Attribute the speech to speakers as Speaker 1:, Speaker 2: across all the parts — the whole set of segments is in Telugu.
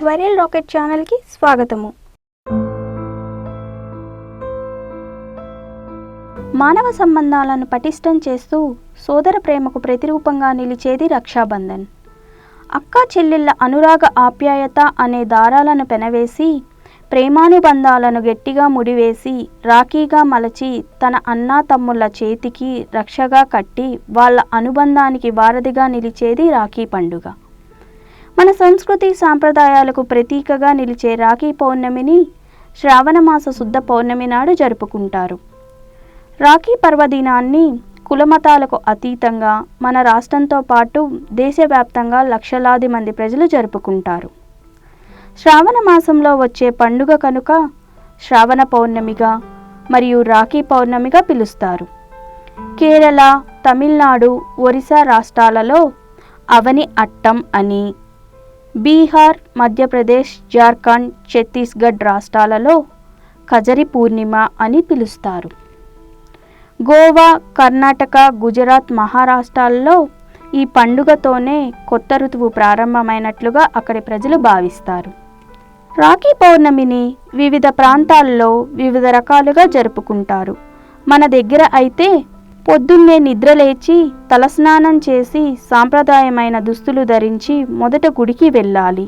Speaker 1: వైరల్ రాకెట్ ఛానల్కి స్వాగతము. మానవ సంబంధాలను పటిష్టం చేస్తూ సోదర ప్రేమకు ప్రతిరూపంగా నిలిచేది రక్షాబంధన్. అక్కా చెల్లెళ్ళ అనురాగ ఆప్యాయత అనే దారాలను పెనవేసి ప్రేమానుబంధాలను గట్టిగా ముడివేసి రాఖీగా మలచి తన అన్నా తమ్ముళ్ళ చేతికి రక్షగా కట్టి వాళ్ళ అనుబంధానికి వారధిగా నిలిచేది రాఖీ పండుగ. మన సంస్కృతి సాంప్రదాయాలకు ప్రతీకగా నిలిచే రాఖీ పౌర్ణమిని శ్రావణమాస శుద్ధ పౌర్ణమి నాడు జరుపుకుంటారు. రాఖీ పర్వదినాన్ని కులమతాలకు అతీతంగా మన రాష్ట్రంతో పాటు దేశవ్యాప్తంగా లక్షలాది మంది ప్రజలు జరుపుకుంటారు. శ్రావణ మాసంలో వచ్చే పండుగ కనుక శ్రావణ పౌర్ణమిగా మరియు రాఖీ పౌర్ణమిగా పిలుస్తారు. కేరళ, తమిళనాడు, ఒరిస్సా రాష్ట్రాలలో అవని అట్టం అని, బీహార్, మధ్యప్రదేశ్, జార్ఖండ్, ఛత్తీస్గఢ్ రాష్ట్రాలలో ఖజరి పూర్ణిమ అని పిలుస్తారు. గోవా, కర్ణాటక, గుజరాత్, మహారాష్ట్రాల్లో ఈ పండుగతోనే కొత్త ఋతువు ప్రారంభమైనట్లుగా అక్కడి ప్రజలు భావిస్తారు. రాఖీ పౌర్ణమిని వివిధ ప్రాంతాల్లో వివిధ రకాలుగా జరుపుకుంటారు. మన దగ్గర అయితే పొద్దున్నే నిద్రలేచి తలస్నానం చేసి సాంప్రదాయమైన దుస్తులు ధరించి మొదట గుడికి వెళ్ళాలి.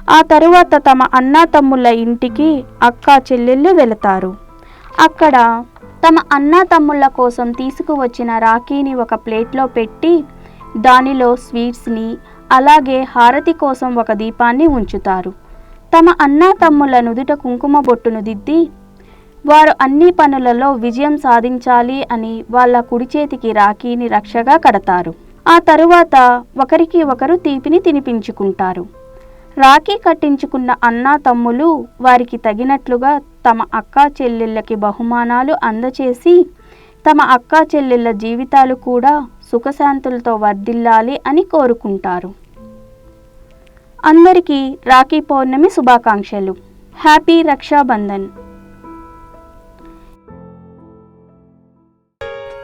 Speaker 1: ఆ తరువాత తమ అన్నా తమ్ముళ్ళ ఇంటికి అక్కా చెల్లెళ్ళు వెళతారు. అక్కడ తమ అన్నా తమ్ముళ్ళ కోసం తీసుకువచ్చిన రాఖీని ఒక ప్లేట్లో పెట్టి దానిలో స్వీట్స్ని అలాగే హారతి కోసం ఒక దీపాన్ని ఉంచుతారు. తమ అన్నా తమ్ముళ్ళ నుదుట కుంకుమ బొట్టును దిద్ది వారు అన్ని పనులలో విజయం సాధించాలి అని వాళ్ళ కుడి చేతికి రాఖీని రక్షగా కడతారు. ఆ తరువాత ఒకరికి ఒకరు తీపిని తినిపించుకుంటారు. రాఖీ కట్టించుకున్న అన్నా తమ్ములు వారికి తగినట్లుగా తమ అక్కా చెల్లెళ్ళకి బహుమానాలు అందచేసి తమ అక్కా చెల్లెళ్ళ జీవితాలు కూడా సుఖశాంతులతో వర్ధిల్లాలి అని కోరుకుంటారు. అందరికీ రాఖీ పౌర్ణమి శుభాకాంక్షలు. హ్యాపీ రక్షాబంధన్.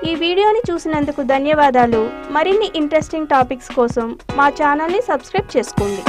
Speaker 1: ఈ వీడియోని చూసినందుకు ధన్యవాదాలు. మరిన్ని ఇంట్రెస్టింగ్ టాపిక్స్ కోసం మా ఛానల్ని సబ్స్క్రైబ్ చేసుకోండి.